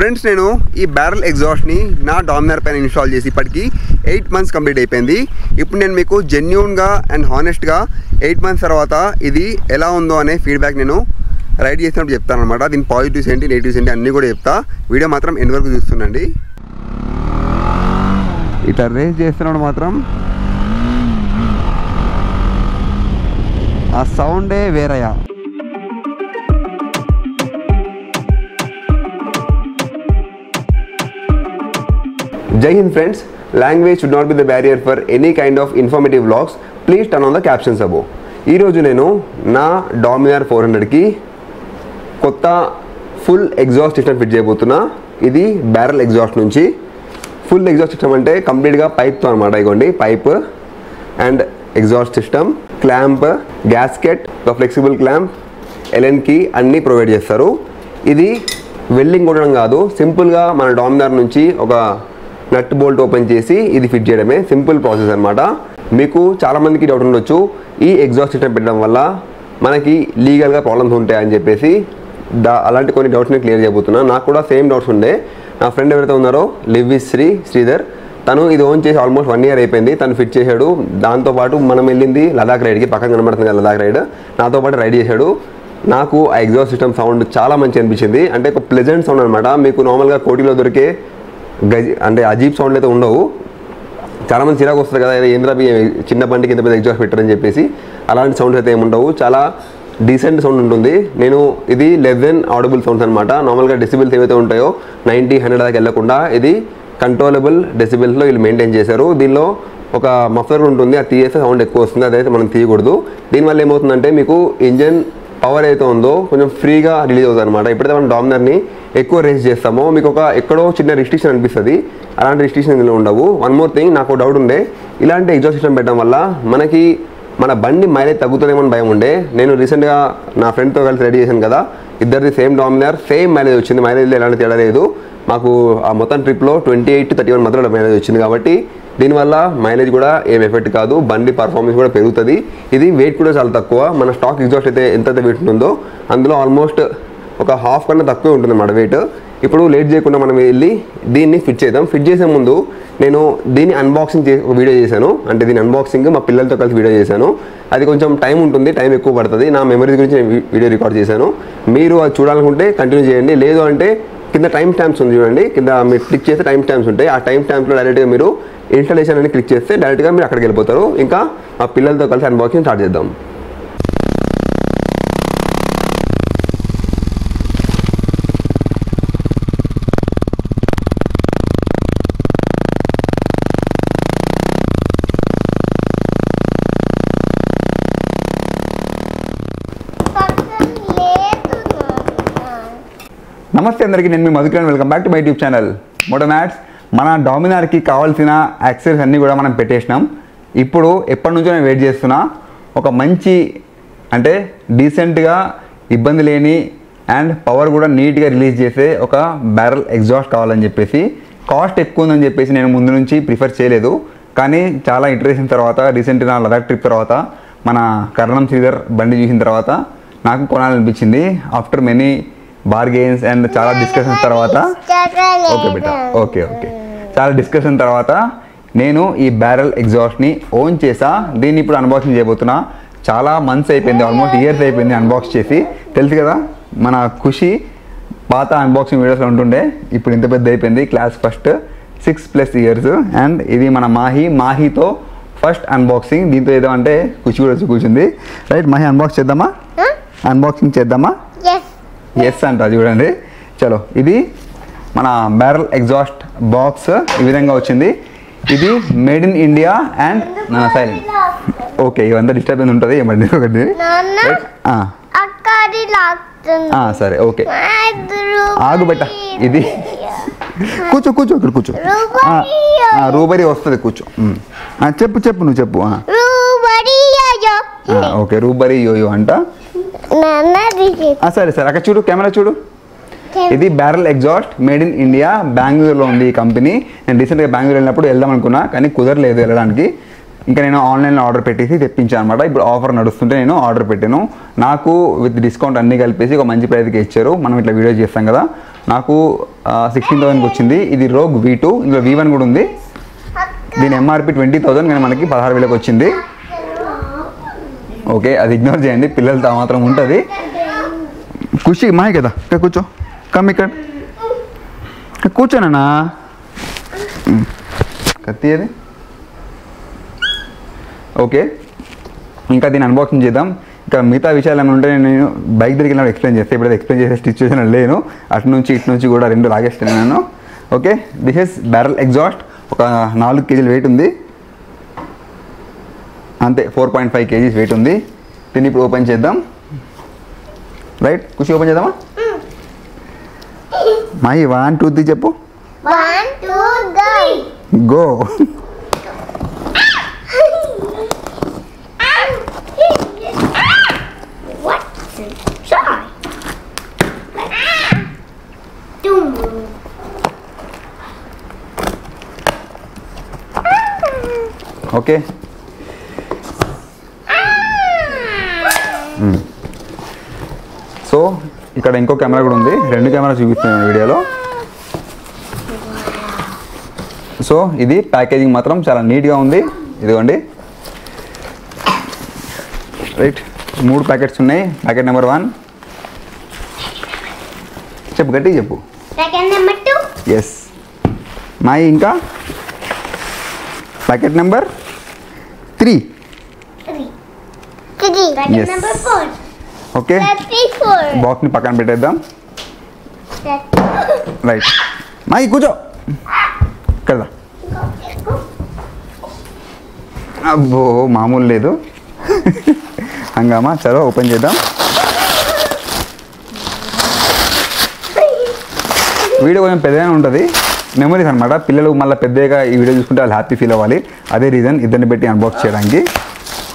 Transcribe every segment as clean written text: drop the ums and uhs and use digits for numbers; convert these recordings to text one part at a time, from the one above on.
Friends నేను ఈ barrel ఎగ్జాస్ట్ని నా డామినార్ పైన ఇన్స్టాల్ చేసి ఇప్పటికి 8 months కంప్లీట్ అయిపోయింది. ఇప్పుడు నేను మీకు జెన్యూన్గా అండ్ హానెస్ట్గా 8 months తర్వాత ఇది ఎలా ఉందో అనే ఫీడ్బ్యాక్ నేను రైడ్ చేసినప్పుడు చెప్తాను అనమాట. దీని పాజిటివ్స్ ఏంటి నెగిటివ్స్ ఏంటి అన్నీ కూడా చెప్తా. వీడియో మాత్రం ఎండ్ వరకు చూస్తుండండి. ఇట్లా రేస్ చేస్తున్నాడు మాత్రం ఆ సౌండే వేరయ్యా. Jai Hind friends, language should not be the barrier for any kind of informative vlogs. Please turn on the captions above. ఈ రోజు నేను నా డామినార్ 400కి కొత్త ఫుల్ ఎగ్జాస్ట్ సిస్టమ్ ఫిట్ చేయబోతున్నా. ఇది బ్యారల్ ఎగ్జాస్ట్ నుంచి ఫుల్ ఎగ్జాస్ట్ సిస్టమ్ అంటే కంప్లీట్గా పైప్తో అనమాట. ఇగోండి pipe and exhaust system, clamp, gasket, flexible clamp, Allen key అన్నీ ప్రొవైడ్ చేస్తారు. ఇది వెల్డింగ్ కొట్టడం కాదు, సింపుల్గా మన డామినార్ నుంచి ఒక నట్ బోల్ట్ ఓపెన్ చేసి ఇది ఫిట్ చేయడమే. సింపుల్ ప్రాసెస్ అనమాట. మీకు చాలామందికి డౌట్ ఉండొచ్చు, ఈ ఎగ్జాస్ట్ సిస్టమ్ పెట్టడం వల్ల మనకి లీగల్గా ప్రాబ్లమ్స్ ఉంటాయని చెప్పేసి. అలాంటి కొన్ని డౌట్స్ని క్లియర్ చేయబోతున్నాను. నాకు కూడా సేమ్ డౌట్స్ ఉండే. నా ఫ్రెండ్ ఎవరైతే ఉన్నారో లివ్ విత్ శ్రీధర్, తను ఇది ఓన్ చేసి ఆల్మోస్ట్ 1 year అయిపోయింది. తను ఫిట్ చేశాడు. దాంతోపాటు మనం వెళ్ళింది లదాఖ్ రైడ్కి, పక్కన కనబడుతుంది కదా లదాఖ్ రైడ్, నాతో పాటు రైడ్ చేశాడు. నాకు ఆ ఎగ్జాస్ట్ సిస్టమ్ సౌండ్ చాలా మంచి అనిపించింది. అంటే ఒక ప్లెజెంట్ సౌండ్ అనమాట. మీకు నార్మల్గా కోటిలో దొరికే అంటే అజీబ్ సౌండ్ అయితే ఉండవు. చాలామంది చిరాకు వస్తుంది కదా, ఏంద్రా చిన్న బండికి ఇంత పెద్ద ఎగ్జాస్ట్ పెట్టారని చెప్పేసి. అలాంటి సౌండ్స్ అయితే ఏముండవు, చాలా డీసెంట్ సౌండ్ ఉంటుంది. ఇది లెస్ దెన్ ఆడిబుల్ సౌండ్స్ అనమాట. నార్మల్గా డెసిబిల్స్ ఏవైతే ఉంటాయో 90-100 దాకా వెళ్ళకుండా ఇది కంట్రోలబుల్ డెసిబిల్స్లో వీళ్ళు మెయింటైన్ చేశారు. దీనిలో ఒక మఫ్లర్ ఉంటుంది, అది తీసేస్తే సౌండ్ ఎక్కువ వస్తుంది, అదైతే మనం తీయకూడదు. దీనివల్ల ఏమవుతుందంటే మీకు ఇంజన్ పవర్ అయితే ఉందో కొంచెం ఫ్రీగా రిలీజ్ అవుతుంది అనమాట. ఎప్పుడైతే మనం డామినార్ని ఎక్కువ రేస్ చేస్తామో మీకు ఎక్కడో చిన్న రిస్ట్రిక్షన్ అనిపిస్తుంది, అలాంటి రిస్ట్రిక్షన్ ఇందులో ఉండవు. వన్ మోర్ థింగ్, నాకు డౌట్ ఉండే, ఇలాంటి ఎగ్జాస్ట్ సిస్టమ్ పెట్టడం వల్ల మనకి మన బండి మైలేజ్ తగ్గుతుందేమో అని భయం ఉండే. నేను రీసెంట్గా నా ఫ్రెండ్తో కలిసి రెడీ చేశాను కదా, ఇద్దరిది సేమ్ డామినార్, సేమ్ మైలేజ్ వచ్చింది. మైలేజ్లో ఎలాంటి తేడా లేదు. మాకు ఆ మొత్తం ట్రిప్లో 28-31 మధ్యలో మైలేజ్ వచ్చింది. కాబట్టి దీనివల్ల మైలేజ్ కూడా ఏం ఎఫెక్ట్ కాదు, బండి పర్ఫార్మెన్స్ కూడా పెరుగుతుంది. ఇది వెయిట్ కూడా చాలా తక్కువ. మన స్టాక్ ఎగ్జాస్ట్ అయితే ఎంతైతే వెయిట్ ఉంటుందో అందులో ఆల్మోస్ట్ ఒక హాఫ్ కన్నా తక్కువే ఉంటుంది అన్నమాట వెయిట్. ఇప్పుడు లేట్ చేయకుండా మనం వెళ్ళి దీన్ని ఫిట్ చేద్దాం. ఫిట్ చేసే ముందు నేను దీన్ని అన్బాక్సింగ్ వీడియో చేశాను. అంటే దీని అన్బాక్సింగ్ మా పిల్లలతో కలిసి వీడియో చేశాను. అది కొంచెం టైం ఉంటుంది, టైం ఎక్కువ పడుతుంది. నా మెమరీస్ గురించి నేను వీడియో రికార్డ్ చేశాను. మీరు అది చూడాలనుకుంటే కంటిన్యూ చేయండి. లేదు అంటే కింద టైం స్టాంప్స్ ఉంది చూడండి, కింద మీరు క్లిక్ చేస్తే టైం స్టాంప్స్ ఉంటాయి. ఆ టైం స్టాంప్స్లో డైరెక్ట్గా మీరు ఇన్స్టాలేషన్ అని క్లిక్ చేస్తే డైరెక్ట్గా మీరు అక్కడికి వెళ్ళిపోతారు. ఇంకా మా పిల్లలతో కలిసి అన్బాక్సింగ్ స్టార్ట్ చేద్దాం. నమస్తే అందరికీ, నేను మీ Madhukiran. Welcome back to my YouTube channel Motomats. మన డామినార్కి కావాల్సిన యాక్సెసరీస్ అన్నీ కూడా మనం పెట్టేసినాం. ఇప్పుడు ఎప్పటి నుంచో నేను వెయిట్ చేస్తున్నా ఒక మంచి అంటే డీసెంట్గా ఇబ్బంది లేని అండ్ పవర్ కూడా నీట్గా రిలీజ్ చేసే ఒక బ్యారల్ ఎగ్జాస్ట్ కావాలని చెప్పేసి. కాస్ట్ ఎక్కువ ఉందని చెప్పేసి నేను ముందు నుంచి ప్రిఫర్ చేయలేదు. కానీ చాలా ఇంటరేషన్ తర్వాత రీసెంట్గా నా లదాఖ్ ట్రిప్ తర్వాత మన కరణం శ్రీధర్ బండి చూసిన తర్వాత నాకు కొనాలనిపించింది. ఆఫ్టర్ మెనీ బార్గెయిన్స్ అండ్ చాలా డిస్కషన్స్ తర్వాత ఓకే బేటా ఓకే చాలా డిస్కషన్ తర్వాత నేను ఈ బ్యారల్ ఎగ్జాస్ట్ని ఓన్ చేసా. దీన్ని ఇప్పుడు అన్బాక్సింగ్ చేయబోతున్నా. చాలా మంత్స్ అయిపోయింది, ఆల్మోస్ట్ ఇయర్స్ అయిపోయింది అన్బాక్స్ చేసి. తెలుసు కదా మన ఖుషి పాత అన్బాక్సింగ్ వీడియోస్లో ఉంటుండే, ఇప్పుడు ఇంత పెద్ద అయిపోయింది. Class first 6+ years. అండ్ ఇది మన మాహీతో ఫస్ట్ అన్బాక్సింగ్. దీంతో ఏదో అంటే ఖుషి కూడా వచ్చి కూర్చుంది. రైట్ మాహీ, అన్బాక్స్ చేద్దామా? అన్బాక్సింగ్ చేద్దామా? ఎస్ అంట చూడండి. చలో, ఇది మన బ్యారల్ ఎగ్జాస్ట్ బాక్స్ ఈ విధంగా వచ్చింది. ఇది made in India and silent. Okay, ఇవంతా డిస్టర్బెన్స్ ఉంటుంది ఏమండి ఒకటి. సరే ఓకే, ఆగు బెట్ట. ఇది కూర్చో ఇక్కడ కూర్చో. రూబరీ వస్తుంది, కూర్చో. చెప్పు నువ్వు చెప్పు. ఓకే, రూబరీ యోయో అంట. సరే అక్కడ చూడు, కెమెరా చూడు. ఇది barrel exhaust made in India, బెంగళూరులో ఉంది ఈ కంపెనీ. నేను రీసెంట్గా బెంగళూరు వెళ్ళినప్పుడు వెళ్దాం అనుకున్నా, కానీ కుదరలేదు వెళ్ళడానికి. ఇంకా నేను ఆన్లైన్లో ఆర్డర్ పెట్టేసి తెప్పించాను అనమాట. ఇప్పుడు ఆఫర్ నడుస్తుంటే నేను ఆర్డర్ పెట్టాను. నాకు విత్ డిస్కౌంట్ అన్నీ కలిపేసి ఒక మంచి ప్రైస్కి ఇచ్చారు. మనం ఇట్లా వీడియో చేస్తాం కదా, నాకు 16,000కి వచ్చింది. ఇది రోగ్ V2, ఇందులో V1 కూడా ఉంది. దీని MRP 20,000 కానీ మనకి 16,000కి వచ్చింది. ఓకే, అది ఇగ్నోర్ చేయండి, పిల్లలతో మాత్రం ఉంటుంది. ఖుషి మాయ కదా, ఇక్కడ కూర్చో, కమ్ ఇక్కడ కూర్చోనన్నా. కత్తి అది. ఓకే, ఇంకా దీన్ని అన్బాక్సింగ్ చేద్దాం. ఇంకా మిగతా విషయాలు ఏమైనా ఉంటే నేను బైక్ దగ్గరికి వెళ్ళినప్పుడు ఎక్స్ప్లెయిన్ చేస్తే, ఇప్పుడైతే ఎక్స్ప్లెయిన్ చేసే సిచ్యువేషన్ లేను. అటు నుంచి ఇటు నుంచి కూడా 2 లాగేస్తాను నేను. Okay, this is barrel exhaust. ఒక 4 kg వెయిట్ ఉంది అంతే, 4.5 kg వెయిట్ ఉంది. దీన్ని ఇప్పుడు ఓపెన్ చేద్దాం. రైట్, ఖుషి ఓపెన్ చేద్దామా? మై 1 2 3 చెప్పు. 1 2 గో. ఓకే, సో ఇక్కడ ఇంకో కెమెరా కూడా ఉంది. 2 కెమెరా చూపిస్తున్నాను వీడియోలో. సో ఇది ప్యాకేజింగ్ మాత్రం చాలా నీట్గా ఉంది. ఇదిగోండి, రైట్, 3 ప్యాకెట్స్ ఉన్నాయి. ప్యాకెట్ నెంబర్ 1 చెప్పు, గట్టి చెప్పు. Packet number 2. Yes my. ఇంకా packet number 3. Packet Yes. Number 4. Okay, బాక్స్ని పక్కన పెట్టేద్దాం. రైట్, మై కూర్చో కదా. అబ్బో మామూలు లేదు హంగామా. చలో ఓపెన్ చేద్దాం. వీడియో కొంచెం పెద్దగానే ఉంటుంది, మెమరీస్ అనమాట. పిల్లలు మళ్ళీ పెద్దగా ఈ వీడియో చూసుకుంటే వాళ్ళు హ్యాపీ ఫీల్ అవ్వాలి. అదే రీజన్ ఇద్దరిని పెట్టి అన్బాక్స్ చేయడానికి.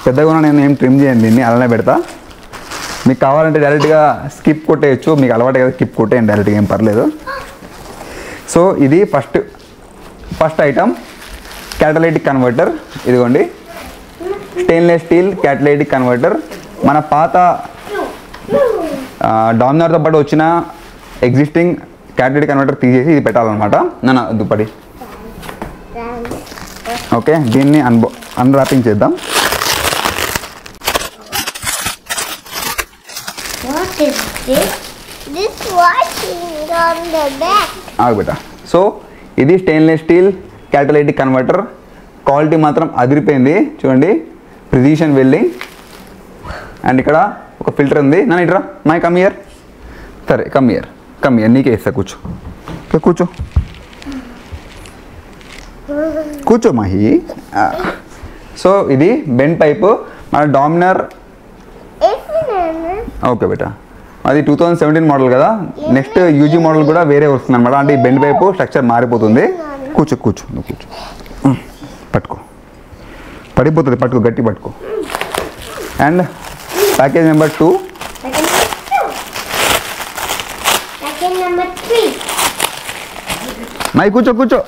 పెద్దగా కూడా నేను ఏం ట్రిమ్ చేయను, దీన్ని అలానే పెడతా. మీకు కావాలంటే డైరెక్ట్గా స్కిప్ కొట్టేయచ్చు, మీకు అలవాటు కదా స్కిప్ కొట్టేయండి డైరెక్ట్గా, ఏం పర్లేదు. సో ఇది ఫస్ట్ ఐటమ్, క్యాటలైటిక్ కన్వర్టర్. ఇదిగోండి, స్టెయిన్లెస్ స్టీల్ క్యాటలైటిక్ కన్వర్టర్. మన పాత డామినార్తో పాటు వచ్చిన ఎగ్జిస్టింగ్ క్యాటలైటిక్ కన్వర్టర్ తీసేసి ఇది పెట్టాలన్నమాట. నన్ను దుప్పటి. ఓకే, దీన్ని అన్రాపింగ్ చేద్దాం. What is this? This washing on the back. ఆగుబెట్ట. సో ఇది stainless steel catalytic converter. Quality మాత్రం అదిరిపోయింది చూడండి, ప్రిసిషన్ వెల్డింగ్. అండ్ ఇక్కడ ఒక ఫిల్టర్ ఉంది. నన్ను ఇట్రా, మై కమ్ ఇయర్. సరే కమ్ ఇయర్, నీకే ఇస్తా, కూర్చో కూర్చో కూర్చో మాహి. సో ఇది బెండ్ పైప్, మన డామినర్. ఓకే బేటా, అది 2017 మోడల్ కదా. నెక్స్ట్ యూజీ మోడల్ కూడా వేరే వస్తుంది అనమాట. అంటే ఈ బెండ్ పైపు స్ట్రక్చర్ మారిపోతుంది. కూర్చో నువ్వు కూర్చో, పట్టుకో, పడిపోతుంది, పట్టుకో, గట్టి పట్టుకో. And package number 2. Packet number 3. మై కూర్చో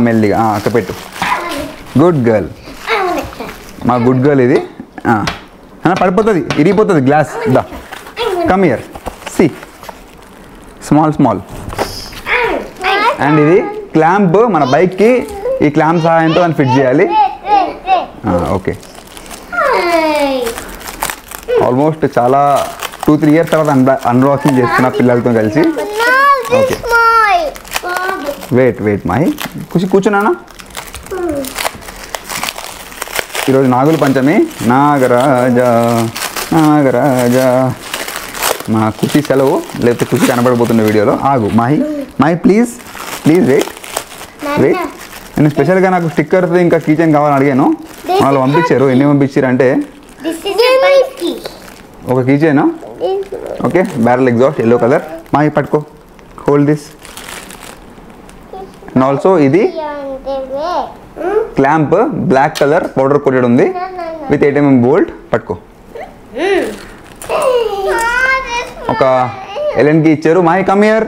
మెల్లిగా అక్కడ పెట్టు. గుడ్ గర్ల్, మా గుడ్ గర్ల్ ఇది. పడిపోతుంది, ఇరిగిపోతుంది గ్లాస్. దా come here, see small. And ఇది క్లాంప్, మన బైక్కి ఈ క్లాంప్ సహాయంతో అని ఫిట్ చేయాలి. ఓకే, ఆల్మోస్ట్ చాలా 2-3 ఇయర్స్ తర్వాత అన్బాక్సింగ్ చేస్తున్నా పిల్లలతో కలిసి. ఓకే, వెయిట్ మాహి, కూర్చున్నానా. ఈరోజు నాగుల పంచమి. నాగరాజా మా ఖుషి సెలవు, లేకపోతే ఖుషి కనబడిపోతున్న వీడియోలో. ఆగు మాహి ప్లీజ్ వెయిట్. నేను స్పెషల్గా నాకు స్టిక్కర్స్ ఇంకా కీచెన్ కావాలని అడిగాను, వాళ్ళు పంపించారు. ఎన్ని పంపించారు అంటే ఒక keychain. Okay, barrel exhaust yellow colour. Mahi పట్టుకో, హోల్డ్ దిస్. అండ్ ఆల్సో ఇది clamp, black colour powder coated ఉంది విత్ 8mm బోల్ట్. పట్టుకో, ఒక ఎల్ఎన్కి ఇచ్చారు. Mahi come here.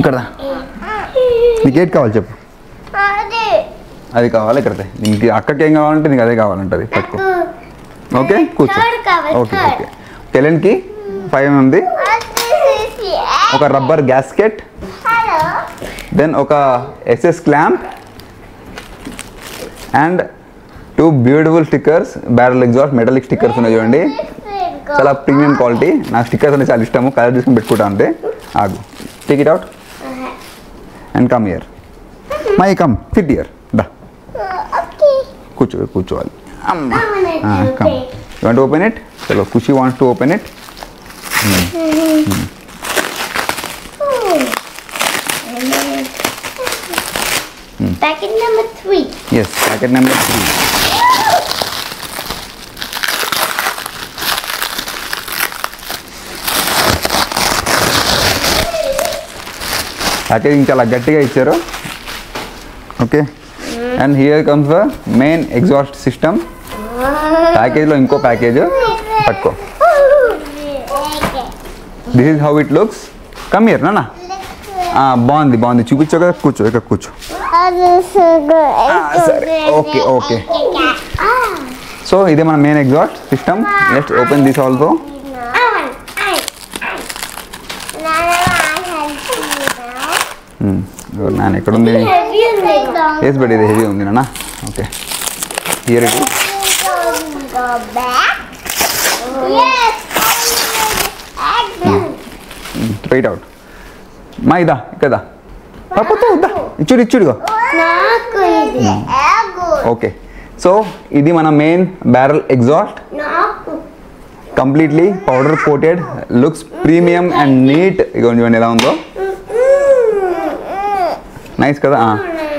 ఇక్కడ నీకు ఏది కావాలి చెప్పు. అది కావాలి ఇక్కడ. నీకు అక్కకి ఏం కావాలంటే నీకు అదే కావాలంటది. పట్టుకో. ఓకే, కూర్చో. ఓకే ఎల్ఎన్కి 5mm ఉంది. ఒక రబ్బర్ గ్యాస్కెట్, Hello. దెన్ ఒక SS clamp and 2 beautiful stickers, barrel exhaust metallic stickers ఉన్నాయి చూడండి, చాలా ప్రీమియం క్వాలిటీ. నాకు స్టిక్కర్స్ అంటే చాలా ఇష్టము, కలర్ తీసుకుని పెట్టుకుంటా అంతే. ఆగు, take it out and come here. మై కమ్ సిట్ హియర్. దా Okay. కూర్చోవాలి. అమ్మ I wanna do come. this. You want to open it? చలో, Khushi wants to open it. Packet number 3. Yes, packet number 3. Packaging చాలా గట్టిగా ఇచ్చారు. Okay, and here comes the main exhaust system. ప్యాకేజ్లో ఇంకో package పట్టుకో. This is how it looks. Come here నాన్న. బాగుంది, చూపించో కదా. కూర్చో, ఇక్కడ కూర్చో. సరే, ఓకే. సో ఇదే మన main exhaust system. Let's open this also. నాన్న ఎక్కడ ఉంది? ఎస్ బట్ ఇది హెవీ ఉంది నాన్న. Okay, here it. Right out. మా ఇదా కదా పప్పుతో వద్దా, ఇచ్చుడుగా. ఓకే, సో ఇది మన main barrel exhaust. Completely powder coated, looks premium and neat. ఇక చూడండి ఎలా ఉందో, నైస్ కదా.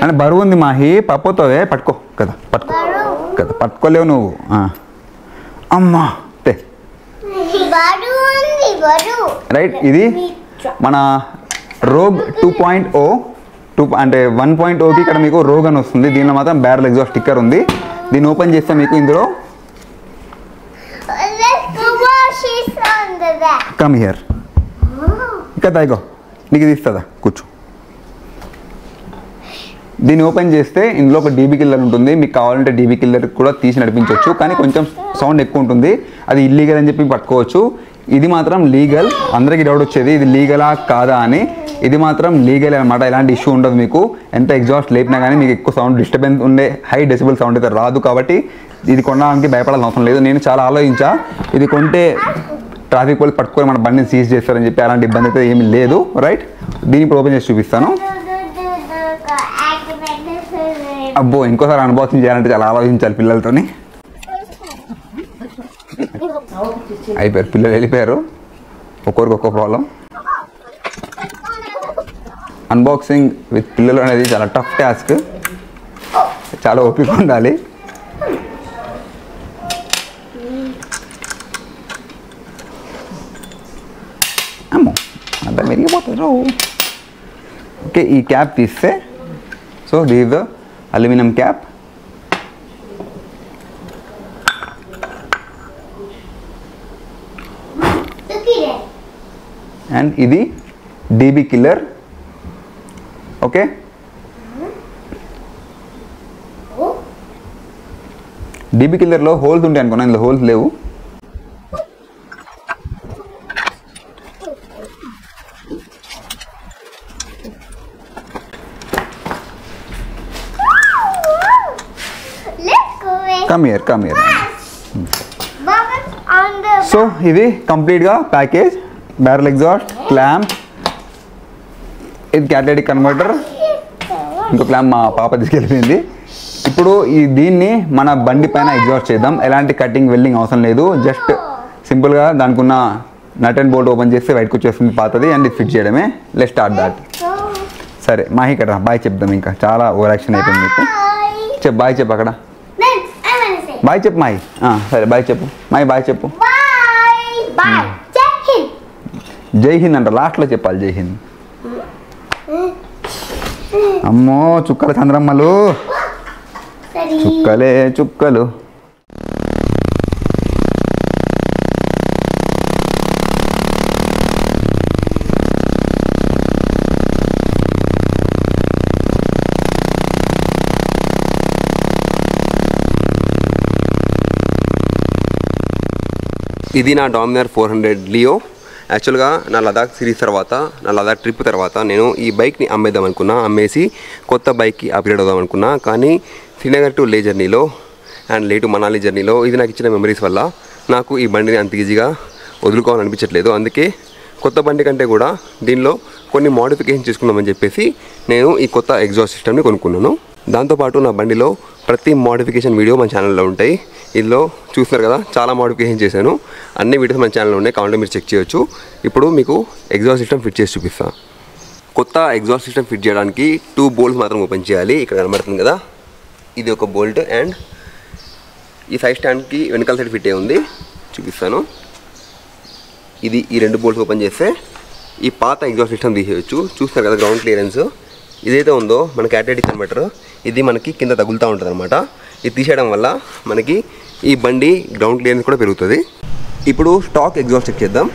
అంటే బరువు ఉంది మాహి, పప్పుతోవే పట్టుకో కదా, పట్టుకోలేవు నువ్వు. అమ్మా తే రైట్. ఇది మన రోగ్ 2.0 అంటే 1.0కి ఇక్కడ మీకు రోగ్ అని వస్తుంది. దీనిలో మాత్రం బ్యారల్ ఎగ్జాస్ట్ స్టిక్కర్ ఉంది. దీన్ని ఓపెన్ చేస్తే మీకు ఇందులో కమ్ హియర్ ఇక్కడ ఇగో నీకు ఇది ఇస్తుందా, కూర్చో. దీన్ని ఓపెన్ చేస్తే ఇందులో ఒక డీబీ కిల్లర్ ఉంటుంది. మీకు కావాలంటే డీబీ కిల్లర్ కూడా తీసి నడిపించవచ్చు, కానీ కొంచెం సౌండ్ ఎక్కువ ఉంటుంది. అది ఇల్లీగల్ అని చెప్పి పట్టుకోవచ్చు. ఇది మాత్రం లీగల్. అందరికీ డౌట్ వచ్చేది ఇది లీగలా కాదా అని. ఇది మాత్రం లీగల్ అనమాట, ఎలాంటి ఇష్యూ ఉండదు. మీకు ఎంత ఎగ్జాస్ట్ లేపినా కానీ మీకు ఎక్కువ సౌండ్ డిస్టర్బెన్స్ ఉండే హై డెసిబుల్ సౌండ్ అయితే రాదు. కాబట్టి ఇది కొనడానికి భయపడాల్సిన అవసరం లేదు. నేను చాలా ఆలోచించా, ఇది కొంటే ట్రాఫిక్ పోలీస్ పట్టుకొని మన బండిని సీజ్ చేస్తారని చెప్పి అలాంటి ఇబ్బంది అయితే ఏమీ లేదు. రైట్, దీన్ని ఇప్పుడు ఓపెన్ చేసి చూపిస్తాను. అబ్బో, ఇంకోసారి అన్బాక్సింగ్ చేయాలంటే చాలా ఆలోచించాలి పిల్లలతోని. అయిపోయారు పిల్లలు, వెళ్ళిపోయారు. ఒక్కొరికి ఒక్కో ప్రాబ్లం. అన్బాక్సింగ్ విత్ పిల్లలు అనేది చాలా టఫ్ టాస్క్, చాలా ఓపిక ఉండాలి. అమ్మో, అంతా మెరిగిపోతారు. ఓకే, ఈ క్యాప్ తీస్తే, so this the aluminium cap. And ఇది డీబీ కిల్లర్. ఓకే, డీబీ కిల్లర్లో హోల్స్ ఉంటాయి అనుకున్నా, ఇందులో హోల్స్ లేవు. Come here. సో ఇది కంప్లీట్గా ప్యాకేజ్. బ్యారల్ ఎగ్జాస్ట్, క్లాంప్, ఇది క్యాటలిటిక్ కన్వర్టర్, ఇంకో క్లాంప్ మా పాప తీసుకెళ్ళిపోయింది. ఇప్పుడు దీన్ని మన బండి పైన ఎగ్జాస్ట్ చేద్దాం. ఎలాంటి కటింగ్ వెల్డింగ్ అవసరం లేదు. జస్ట్ సింపుల్గా దానికి ఉన్న నట్ అండ్ బోల్ట్ ఓపెన్ చేస్తే బయటకు వచ్చేస్తుంది పాతది, అండ్ ఇది ఫిట్ చేయడమే. Let's start that. సరే మాహి, ఇక్కడ బాయ్ చెప్దాం. ఇంకా చాలా ఓవర్ యాక్షన్ అయిపోయింది మీకు. చెప్పు బాయ్, చెప్పు అక్కడ బాయ్ చెప్పు మాహి. సరే బాయ్ చెప్పు మాహి, బాయ్ చెప్పు. జై హింద్ అంట, లాస్ట్లో చెప్పాలి జై హింద్. అమ్మో, చుక్కల చంద్రమ్మలు, చుక్కలే చుక్కలు. ఇది నా డామినర్ 400 లియో. యాక్చువల్గా నా లదాఖ్ సిరీస్ తర్వాత, నా లదాఖ్ ట్రిప్ తర్వాత నేను ఈ బైక్ని అమ్మేద్దాం అనుకున్నా, అమ్మేసి కొత్త బైక్కి అప్గ్రేడ్ అవుదాం అనుకున్నా. కానీ శ్రీనగర్ టు లే జర్నీలో అండ్ లే టు మనాలి జర్నీలో ఇది నాకు ఇచ్చిన మెమరీస్ వల్ల నాకు ఈ బండిని అంత ఈజీగా వదులుకోవాలనిపించట్లేదు. అందుకే కొత్త బండి కంటే కూడా దీనిలో కొన్ని మోడిఫికేషన్ చేసుకుందామని చెప్పేసి నేను ఈ కొత్త ఎగ్జాస్ట్ సిస్టమ్ని కొనుక్కున్నాను. దాంతోపాటు నా బండిలో ప్రతి మోడిఫికేషన్ వీడియో మన ఛానల్లో ఉంటాయి. ఇందులో చూస్తున్నారు కదా, చాలా మోడిఫికేషన్ చేశాను. అన్ని వీడియోస్ మన ఛానల్లో ఉన్నాయి, కావాలంటే మీరు చెక్ చేయొచ్చు. ఇప్పుడు మీకు ఎగ్జాస్ట్ సిస్టమ్ ఫిట్ చేసి చూపిస్తాను. కొత్త ఎగ్జాస్ట్ సిస్టమ్ ఫిట్ చేయడానికి 2 బోల్ట్స్ మాత్రం ఓపెన్ చేయాలి. ఇక్కడ కనబడుతుంది కదా, ఇది ఒక బోల్ట్ అండ్ ఈ సైడ్ స్టాండ్కి వెనకాల సైడ్ ఫిట్ అయి ఉంది, చూపిస్తాను. ఇది ఈ 2 బోల్ట్స్ ఓపెన్ చేస్తే ఈ పాత ఎగ్జాస్ట్ సిస్టమ్ తీసేయచ్చు. చూస్తారు కదా గ్రౌండ్ క్లియరెన్స్ ఇదైతే ఉందో మన క్యాటలిటిక్ కన్వర్టర్, ఇది మనకి కింద తగులుతూ ఉంటుంది అనమాట. ఇది తీసేయడం వల్ల మనకి ఈ బండి గ్రౌండ్ క్లియరెన్స్ కూడా పెరుగుతుంది. ఇప్పుడు స్టాక్ ఎగ్జాస్ట్ చెక్ చేద్దాం.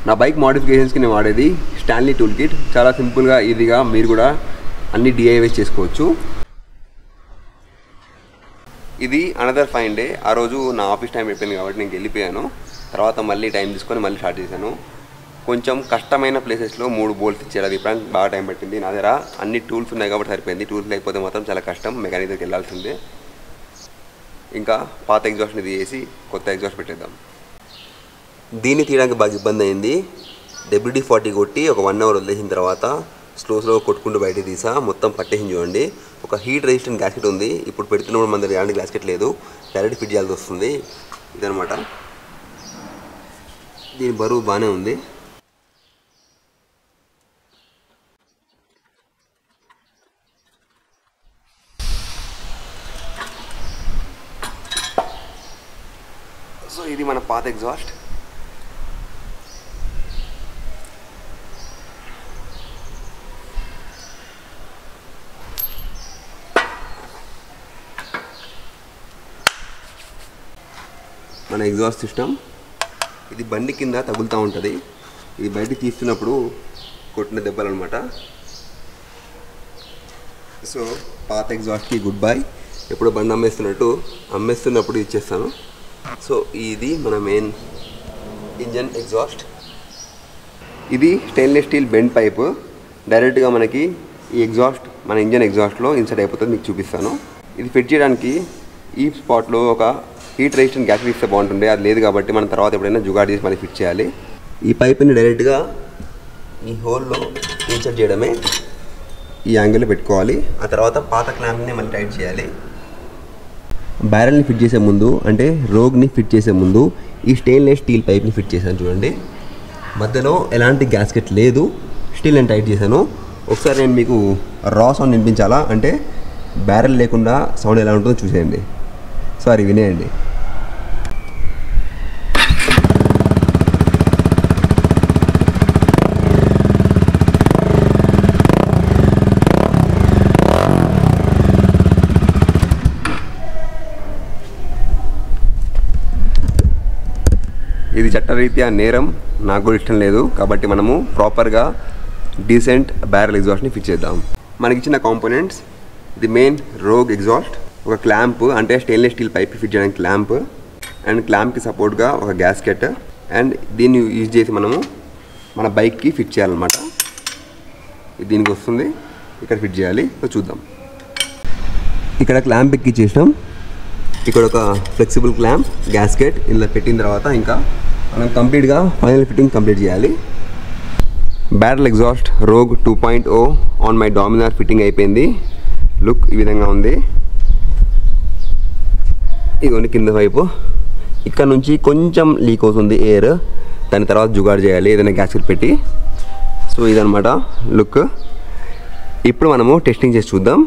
నా బైక్ మోడిఫికేషన్స్కి నేను వాడేది స్టాన్లీ టూల్ కిట్. చాలా సింపుల్గా ఈజీగా మీరు కూడా అన్ని డిఐవైస్ చేసుకోవచ్చు. ఇది అనదర్ ఫైన్ డే. ఆ రోజు నా ఆఫీస్ టైం అయిపోయింది కాబట్టి నేను వెళ్ళిపోయాను. తర్వాత మళ్ళీ టైం తీసుకొని మళ్ళీ స్టార్ట్ చేశాను. కొంచెం కష్టమైన ప్లేసెస్లో 3 బోల్ట్స్ ఇచ్చారు. అది ఇప్పుడు బాగా టైం పట్టింది. నా దగ్గర అన్ని టూల్స్ ఉన్నాయి కాబట్టి సరిపోయింది. టూల్స్ లేకపోతే మాత్రం చాలా కష్టం, మెకానిక్ దగ్గరికి వెళ్ళాల్సిందే. ఇంకా పాత ఎగ్జాస్ట్ని తీసేసి కొత్త ఎగ్జాస్ట్ పెట్టేద్దాం. దీన్ని తీయడానికి బాగా ఇబ్బంది అయింది. WD-40 కొట్టి ఒక 1 అవర్ వదిలేసిన తర్వాత స్లో కొట్టుకుంటూ బయట తీసా. మొత్తం పట్టేసింది చూడండి. ఒక హీట్ రెసిస్టెంట్ గ్యాస్కెట్ ఉంది. ఇప్పుడు పెడుతున్నప్పుడు మన దగ్గర ఎలాంటి గ్యాస్కెట్ లేదు, డైరెక్ట్ ఫిట్ చేయాల్సి వస్తుంది. ఇదనమాట. దీని బరువు బాగానే ఉంది. సో ఇది మన పాత ఎగ్జాస్ట్. మన ఎగ్జాస్ట్ సిస్టమ్ ఇది బండి కింద తగులుతూ ఉంటుంది. ఇది బయటికి తీస్తున్నప్పుడు కొట్టిన దెబ్బలు అనమాట. సో పాత ఎగ్జాస్ట్కి గుడ్ బై. ఎప్పుడు బండి అమ్మేస్తున్నప్పుడు ఇచ్చేస్తాను. సో ఇది మన మెయిన్ ఇంజన్ ఎగ్జాస్ట్. ఇది స్టెయిన్లెస్ స్టీల్ బెండ్ పైపు. డైరెక్ట్గా మనకి ఈ ఎగ్జాస్ట్ మన ఇంజన్ ఎగ్జాస్ట్లో ఇన్సర్ట్ అయిపోతుంది. మీకు చూపిస్తాను. ఇది ఫిట్ చేయడానికి ఈ స్పాట్లో ఒక హీట్ రెసిస్టెంట్ గ్యాస్ ఇస్తే బాగుంటుండే, అది లేదు కాబట్టి మనం తర్వాత ఎప్పుడైనా జుగాడ్ చేసి మళ్ళీ ఫిట్ చేయాలి. ఈ పైప్ని డైరెక్ట్గా ఈ హోల్లో ఇన్సర్ట్ చేయడమే. ఈ యాంగిల్లో పెట్టుకోవాలి. ఆ తర్వాత పాత క్లాంప్ని మళ్ళీ టైట్ చేయాలి. బ్యారెల్ని ఫిట్ చేసే ముందు, అంటే రోగ్ని ఫిట్ చేసే ముందు ఈ స్టెయిన్లెస్ స్టీల్ పైప్ని ఫిట్ చేశాను చూడండి. మధ్యలో ఎలాంటి గ్యాస్కెట్ లేదు, స్టీల్ నేను టైట్ చేశాను. ఒకసారి నేను మీకు రా సౌండ్ వినిపించాలా అంటే బ్యారెల్ లేకుండా సౌండ్ ఎలా ఉంటుందో చూసేయండి. సారీ, వినేయండి. ఇది చట్టరీత్యా నేరం, నాకు కూడా ఇష్టం లేదు. కాబట్టి మనము ప్రాపర్గా డీసెంట్ బ్యారెల్ ఎగ్జాస్ట్ని ఫిట్ చేద్దాం. మనకి ఇచ్చిన కాంపోనెంట్స్, ఇది మెయిన్ రోగ్ ఎగ్జాస్ట్, ఒక క్లాంప్ అంటే స్టెయిన్లెస్ స్టీల్ పైప్ ఫిట్ చేయడానికి క్లాంప్, అండ్ క్లాంప్కి సపోర్ట్గా ఒక గ్యాస్కెట్, అండ్ దీన్ని యూజ్ చేసి మనము మన బైక్కి ఫిట్ చేయాలన్నమాట. ఇది దీనికి వస్తుంది, ఇక్కడ ఫిట్ చేయాలి. చూద్దాం. ఇక్కడ క్లాంప్ ఎక్కిచ్చేసాం. ఇక్కడ ఒక ఫ్లెక్సిబుల్ క్లాంప్, గ్యాస్కెట్ ఇలా పెట్టిన తర్వాత ఇంకా మనం కంప్లీట్గా ఫైనల్ ఫిట్టింగ్ కంప్లీట్ చేయాలి. Barrel exhaust rogue 2.0 on my Dominar fitting అయిపోయింది. లుక్ ఈ విధంగా ఉంది. ఇదిగోండి కింద వైపు, ఇక్కడ నుంచి కొంచెం లీక్ అవుతుంది ఎయిర్. దాని తర్వాత జుగాడ్ చేయాలి ఏదైనా గ్యాస్కెట్ పెట్టి. సో ఇదనమాట లుక్. ఇప్పుడు మనము టెస్టింగ్ చేసి చూద్దాం.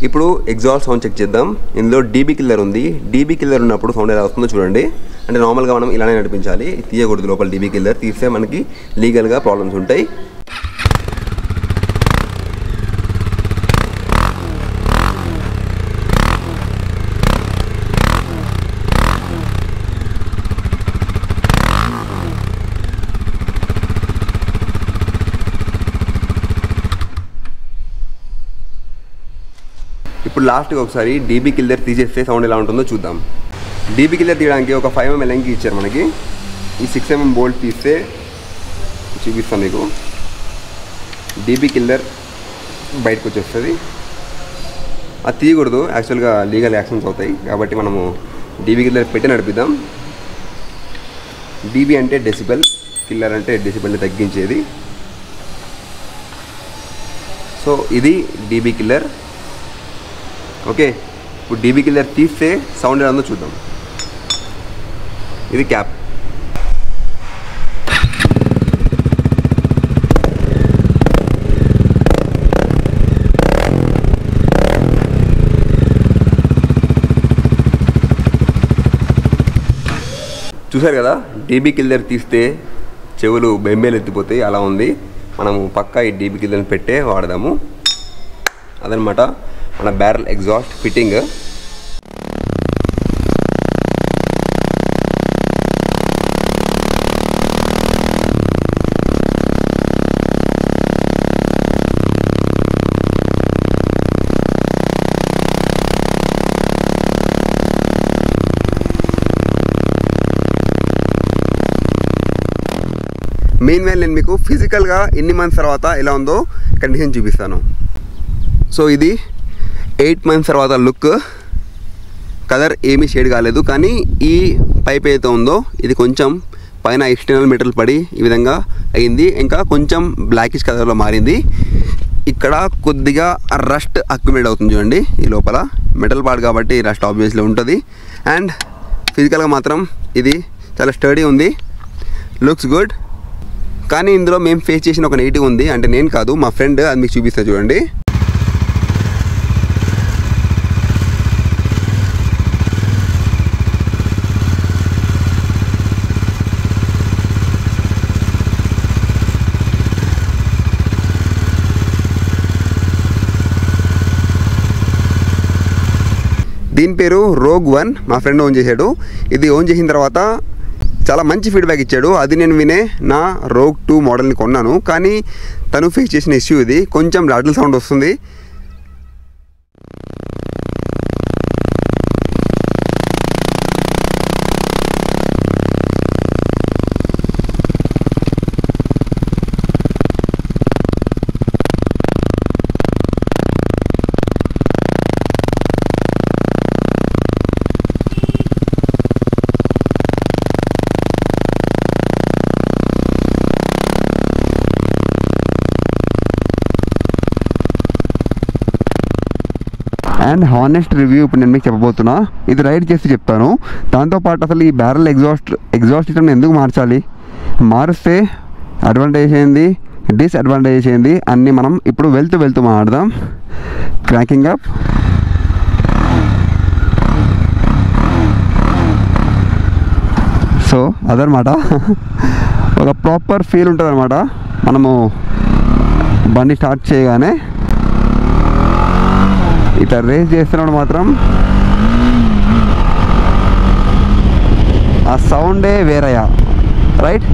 ఇప్పుడు ఎగ్జాస్ట్ సౌండ్ చెక్ చేద్దాం. ఇందులో డీబీ కిల్లర్ ఉంది. డీబీ కిల్లర్ ఉన్నప్పుడు సౌండ్ ఎలా వస్తుందో చూడండి. అంటే నార్మల్గా మనం ఇలానే నడిపించాలి, తీయకూడదు. లోపల డీబీ కిల్లర్ తీస్తే మనకి లీగల్గా ప్రాబ్లమ్స్ ఉంటాయి. ఇప్పుడు లాస్ట్గా ఒకసారి డీబీ కిల్లర్ తీసేస్తే సౌండ్ ఎలా ఉంటుందో చూద్దాం. డీబీ కిల్లర్ తీయడానికి ఒక 5 mm లెంగ్త్ ఇచ్చారు మనకి. ఈ 6 mm బోల్ట్ తీస్తే చూపిస్తాం మీకు. డీబీ కిల్లర్ బయటకు వచ్చేస్తుంది. అది తీయకూడదు, యాక్చువల్గా లీగల్ యాక్షన్స్ అవుతాయి. కాబట్టి మనము డీబీ కిల్లర్ పెట్టి నడిపిద్దాం. డీబీ అంటే డెసిబెల్, కిల్లర్ అంటే డెసిబెల్ని తగ్గించేది. సో ఇది డీబీ కిల్లర్. ఓకే, ఇప్పుడు డీబీ కిల్లర్ తీస్తే సౌండ్ ఎలా ఉందో చూద్దాం. ఇది క్యాప్. చూసారు కదా, డీబీ కిల్లర్ తీస్తే చెవులు బెంబేలు ఎత్తిపోతాయి, అలా ఉంది. మనము పక్కా ఈ డీబీ కిల్లర్ని పెట్టే వాడదాము. అదనమాట మన barrel exhaust fitting. Main while నేను మీకు ఫిజికల్గా ఎన్ని మంత్స్ తర్వాత ఎలా ఉందో కండిషన్ చూపిస్తాను. సో ఇది 8 months తర్వాత లుక్. కలర్ ఏమీ షేడ్ కాలేదు, కానీ ఈ పైప్ ఏదైతే ఉందో ఇది కొంచెం పైన ఎక్స్టర్నల్ మెటల్ పడి ఈ విధంగా అయింది. ఇంకా కొంచెం బ్లాకిష్ కలర్లో మారింది. ఇక్కడ కొద్దిగా రస్ట్ అక్యుమిలేట్ అవుతుంది చూడండి. ఈ లోపల మెటల్ పార్ట్ కాబట్టి రస్ట్ ఆబ్వియస్లీ ఉంటుంది. అండ్ ఫిజికల్గా మాత్రం ఇది చాలా స్టడీ ఉంది, లుక్స్ గుడ్. కానీ ఇందులో మేము ఫేస్ చేసిన ఒక నెగిటివ్ ఉంది. అంటే నేను కాదు, మా ఫ్రెండ్. అది మీకు చూపిస్తా చూడండి. దీని పేరు రోగ్ 1. మా ఫ్రెండ్ ఓన్ చేశాడు. ఇది ఓన్ చేసిన తర్వాత చాలా మంచి ఫీడ్బ్యాక్ ఇచ్చాడు. అది నేను వినే నా రోగ్ 2 మోడల్ని కొన్నాను. కానీ తను ఫేస్ చేసిన ఇష్యూ ఇది, కొంచెం రాటిల్ సౌండ్ వస్తుంది. అండ్ హానెస్ట్ రివ్యూ ఇప్పుడు నేను మీకు చెప్పబోతున్నా. ఇది రైడ్ చేసి చెప్తాను. దాంతోపాటు అసలు ఈ బ్యారల్ ఎగ్జాస్ట్ సిస్టమ్ని ఎందుకు మార్చాలి, మారిస్తే అడ్వాంటేజ్ ఏంది, డిస్అడ్వాంటేజ్ ఏంది అన్నీ మనం ఇప్పుడు వెళ్తూ మాట్లాడదాం. Cracking up. సో అదనమాట, ఒక ప్రాపర్ ఫీల్ ఉంటుంది అనమాట. మనము బండి స్టార్ట్ చేయగానే ఇట్లా రేస్ చేస్తున్నప్పుడు మాత్రం ఆ సౌండే వేరయ్యా, రైట్?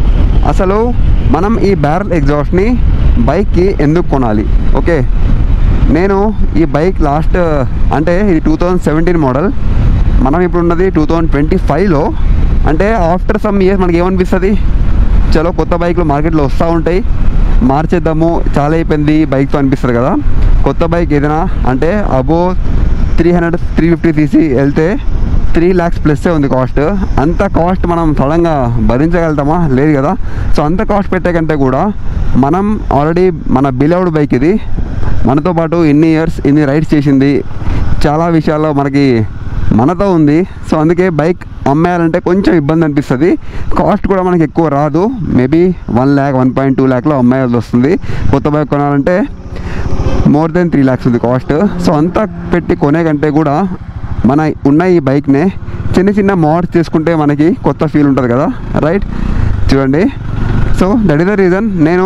అసలు మనం ఈ బ్యారల్ ఎగ్జాస్ట్ని బైక్కి ఎందుకు కొనాలి? ఓకే, నేను ఈ బైక్ లాస్ట్ అంటే ఇది 2017 మోడల్, మనం ఇప్పుడు ఉన్నది 2025లో. అంటే ఆఫ్టర్ సమ్ ఇయర్స్ మనకి ఏమనిపిస్తుంది, చలో కొత్త బైక్లు మార్కెట్లో వస్తూ ఉంటాయి, మార్చేద్దాము, చాలా అయిపోయింది బైక్తో అనిపిస్తుంది కదా. కొత్త బైక్ ఏదైనా అంటే అబో 300-350 cc వెళ్తే 3 lakhs ప్లస్సే ఉంది కాస్ట్. అంత కాస్ట్ మనం సడన్గా భరించగలుగుతామా? లేదు కదా. సో అంత కాస్ట్ పెట్టే కంటే కూడా మనం ఆల్రెడీ మన బిలవ్డ్ బైక్ ఇది, మనతో పాటు ఇన్ని ఇయర్స్ ఇన్ని రైడ్స్ చేసింది, చాలా విషయాల్లో మనతో ఉంది. సో అందుకే బైక్ అమ్మేయాలంటే కొంచెం ఇబ్బంది అనిపిస్తుంది. కాస్ట్ కూడా మనకి ఎక్కువ రాదు, మేబీ 1 lakh 1.2 lakhలో అమ్మేయాల్సి వస్తుంది. కొత్త బైక్ కొనాలంటే మోర్ దెన్ 3 lakhs ఉంది కాస్ట్. సో అంతా పెట్టి కొనే కంటే కూడా మన ఉన్న ఈ బైక్నే చిన్న చిన్న మోడ్స్ చేసుకుంటే మనకి కొత్త ఫీల్ ఉంటుంది కదా, రైట్? చూడండి, so that is the reason నేను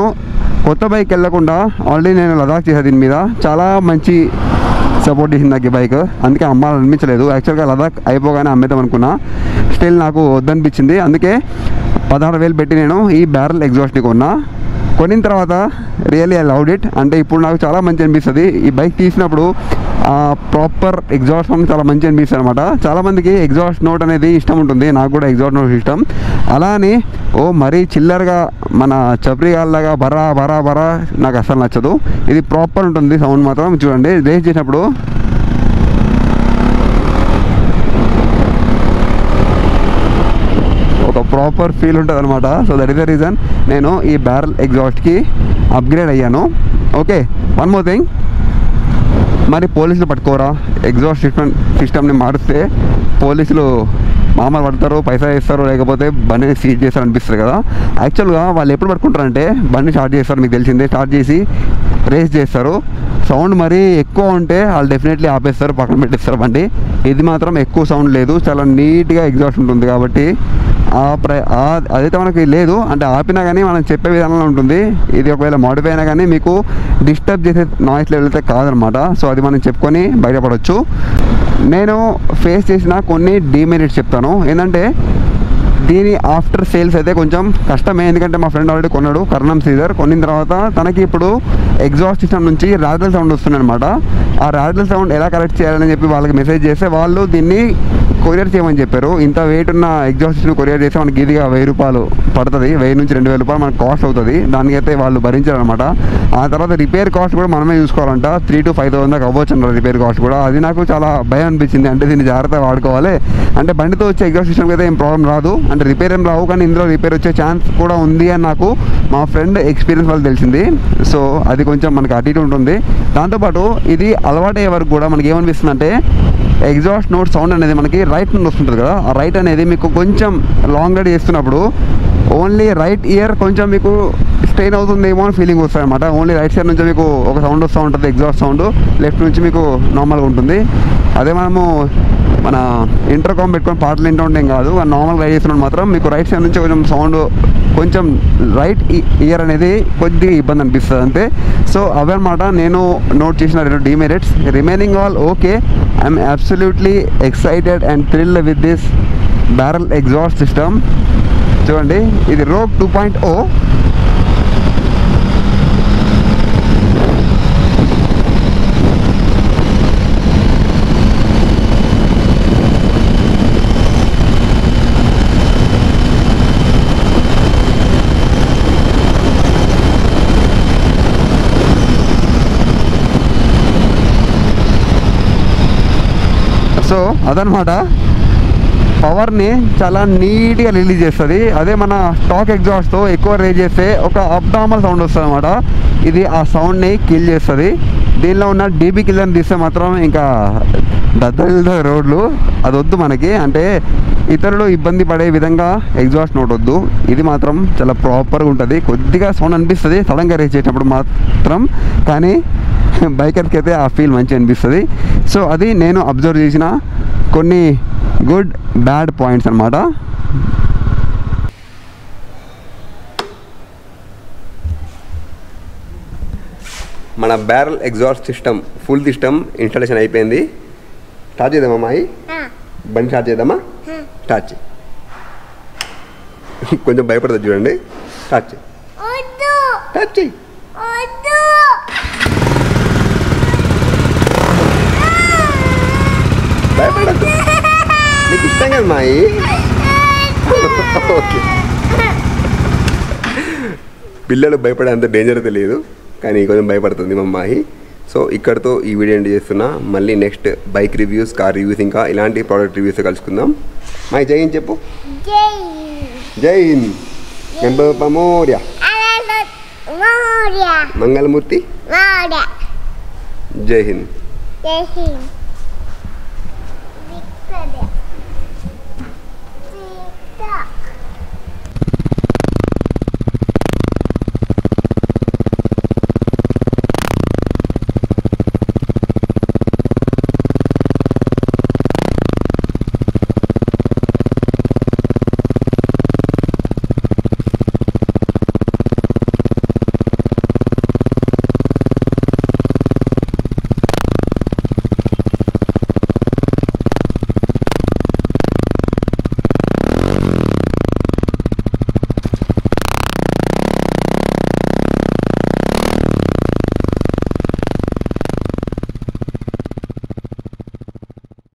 కొత్త బైక్ వెళ్ళకుండా ఆల్రెడీ నేను లదాఖ్ చేసా. దీని మీద చాలా మంచి సపోర్ట్ చేసింది నాకు ఈ బైక్, అందుకే అమ్మాలనిపించలేదు. యాక్చువల్గా లదాఖ్ అయిపోగానే అమ్మేద్దాం అనుకున్నా, స్టిల్ నాకు వద్దనిపించింది. అందుకే 16,000 పెట్టి నేను ఈ బ్యారల్ ఎగ్జాస్ట్ని కొనిన తర్వాత రియల్లీ ఐ లవ్డ్ ఇట్. అంటే ఇప్పుడు నాకు చాలా మంచి అనిపిస్తుంది ఈ బైక్ తీసినప్పుడు. ప్రాపర్ ఎగ్జాస్ట్ సౌండ్ చాలా మంచి అనిపిస్తుంది అనమాట. చాలామందికి ఎగ్జాస్ట్ నోట్ అనేది ఇష్టం ఉంటుంది, నాకు కూడా ఎగ్జాస్ట్ నోట్ ఇష్టం. అలా అని మరీ చిల్లర్గా మన చప్రిగాల్లాగా బరా బరా బరా నాకు అసలు నచ్చదు. ఇది ప్రాపర్ ఉంటుంది సౌండ్ మాత్రం. చూడండి, రేస్ చేసినప్పుడు ఒక ప్రాపర్ ఫీల్ ఉంటుంది అనమాట. So that is the reason నేను ఈ బ్యారల్ ఎగ్జాస్ట్కి అప్గ్రేడ్ అయ్యాను. ఓకే, వన్ మోర్ థింగ్, మరి పోలీసులు పట్టుకోరా? ఎగ్జాస్ట్ సిస్టమ్ని మారిస్తే పోలీసులు మామూలు పడతారు, పైసా ఇస్తారు, లేకపోతే బండిని సీజ్ చేస్తారు అనిపిస్తుంది కదా. యాక్చువల్గా వాళ్ళు ఎప్పుడు పట్టుకుంటారంటే బండి స్టార్ట్ చేస్తారు, మీకు తెలిసిందే, స్టార్ట్ చేసి రేస్ చేస్తారు. సౌండ్ మరీ ఎక్కువ ఉంటే వాళ్ళు డెఫినెట్లీ ఆపేస్తారు, పక్కన పెట్టేస్తారు బండి. ఇది మాత్రం ఎక్కువ సౌండ్ లేదు, చాలా నీట్గా ఎగ్జాస్ట్ ఉంటుంది కాబట్టి అదైతే మనకి లేదు. అంటే ఆపినా కానీ మనం చెప్పే విధానంలో ఉంటుంది. ఇది ఒకవేళ మోడిఫై అయినా కానీ మీకు డిస్టర్బ్ చేసే నాయిస్ లెవెల్ అయితే కాదనమాట. సో అది మనం చెప్పుకొని బయటపడవచ్చు. నేను ఫేస్ చేసిన కొన్ని డీమెరిట్స్ చెప్తాను. ఏంటంటే దీని ఆఫ్టర్ సేల్స్ అయితే కొంచెం కష్టమే, ఎందుకంటే మా ఫ్రెండ్ ఆల్రెడీ కొన్నాడు కర్ణం సీజర్. కొన్న తర్వాత తనకి ఇప్పుడు ఎగ్జాస్ట్ సిస్టమ్ నుంచి రాడిల్ సౌండ్ వస్తుంది అనమాట. ఆ రాడిల్ సౌండ్ ఎలా కరెక్ట్ చేయాలని చెప్పి వాళ్ళకి మెసేజ్ చేస్తే వాళ్ళు దీన్ని కొరియర్ చేయమని చెప్పారు. ఇంత వెయిట్ ఉన్న ఎగ్జాస్ట్ సిస్టమ్ కొరియర్ చేస్తే మనకి ఈజీగా 1000 రూపాయలు పడుతుంది, 1000 నుంచి 2000 రూపాయలు మనకు కాస్ట్ అవుతుంది. దానికైతే వాళ్ళు భరించారనమాట. ఆ తర్వాత రిపేర్ కాస్ట్ కూడా మనమే చూసుకోవాలంట, 3,000 to 5,000 దాకా అవ్వచ్చు అన్నారు రిపేర్ కాస్ట్ కూడా. అది నాకు చాలా భయం అనిపించింది. అంటే దీన్ని జాగ్రత్తగా వాడుకోవాలి. అంటే బండితో వచ్చే ఎగ్జాస్ట్ సిస్టమ్కి అయితే ఏం ప్రాబ్లం రాదు, అంటే రిపేర్ ఏం రావు, కానీ ఇందులో రిపేర్ వచ్చే ఛాన్స్ కూడా ఉంది అని నాకు మా ఫ్రెండ్ ఎక్స్పీరియన్స్ వాళ్ళు తెలిసింది. సో అది కొంచెం మనకి అటు ఇటు ఉంటుంది. దాంతోపాటు ఇది అలవాటు అయ్యే వరకు కూడా మనకి ఏమనిపిస్తుంది అంటే ఎగ్జాస్ట్ నోట్ సౌండ్ అనేది మనకి రైట్ నుండి వస్తుంటుంది కదా. ఆ రైట్ అనేది మీకు కొంచెం లాంగ్ రైడ్ చేస్తున్నప్పుడు ఓన్లీ రైట్ ఇయర్ కొంచెం మీకు స్ట్రెయిన్ అవుతుందేమో అని ఫీలింగ్ వస్తుంది అనమాట. ఓన్లీ రైట్ సైడ్ నుంచి మీకు ఒక సౌండ్ వస్తూ ఉంటుంది ఎగ్జాస్ట్ సౌండ్, లెఫ్ట్ నుంచి మీకు నార్మల్గా ఉంటుంది. అదే మనము మన ఇంటర్కామ్ పెట్టుకొని పాటలు వింటూ ఉంటే కాదు, నార్మల్ రైడ్ చేస్తున్నప్పుడు మాత్రం మీకు రైట్ సైడ్ నుంచి కొంచెం సౌండ్, కొంచెం రైట్ ఇయర్ అనేది కొద్దిగా ఇబ్బంది అనిపిస్తుంది అంతే. సో అవన్నమాట నేను నోట్ చేసిన 2 demerits. Remaining all okay. I'm absolutely excited and thrilled with this barrel exhaust system. చూడండి, ఇది రోగ్ 2.0. సో అదనమాట, పవర్ని చాలా నీట్గా రిలీజ్ చేస్తుంది. అదే మన స్టాక్ ఎగ్జాస్ట్తో ఎక్కువ రేజ్ చేస్తే ఒక అబ్నార్మల్ సౌండ్ వస్తుంది అనమాట. ఇది ఆ సౌండ్ని కిల్ చేస్తుంది. దీనిలో ఉన్న డీబీ కిల్లర్ని తీస్తే మాత్రం ఇంకా దద్దరిల్లుతుంది రోడ్లు. అది వద్దు మనకి, అంటే ఇతరులు ఇబ్బంది పడే విధంగా ఎగ్జాస్ట్ నోట్ వద్దు. ఇది మాత్రం చాలా ప్రాపర్గా ఉంటుంది. కొద్దిగా సౌండ్ అనిపిస్తుంది సడన్గా రేజ్ చేసినప్పుడు మాత్రం, కానీ బైకర్స్కి అయితే ఆ ఫీల్ మంచిగా అనిపిస్తుంది. సో అది నేను అబ్జర్వ్ చేసిన కొన్ని గుడ్ బ్యాడ్ పాయింట్స్ అన్నమాట. మన barrel exhaust system full system installation అయిపోయింది. స్టార్ట్ చేద్దామా అమ్మాయి? బండి స్టార్ట్ చేద్దామా? స్టార్ట్ చేయి. కొంచెం భయపడుతుంది చూడండి. స్టార్ట్ చేయి, స్టార్ట్ చేయి. భయపడద్దు, నీకు ఇష్టం కదా మాయి. ఓకే, పిల్లలు భయపడే అంత డేంజర్ తెలియదు, కానీ కొంచెం భయపడుతుంది మా అమ్మాయి. సో ఇక్కడతో ఈ వీడియో ఎండ్ చేస్తున్నా. మళ్ళీ next bike reviews, car reviews, ఇంకా ఇలాంటి ప్రోడక్ట్ రివ్యూస్ కలుసుకుందాం. మాయి జై హింద్ చెప్పు. జై హింద్. గణపతి మోర్య. మంగళమూర్తి. జై హింద్.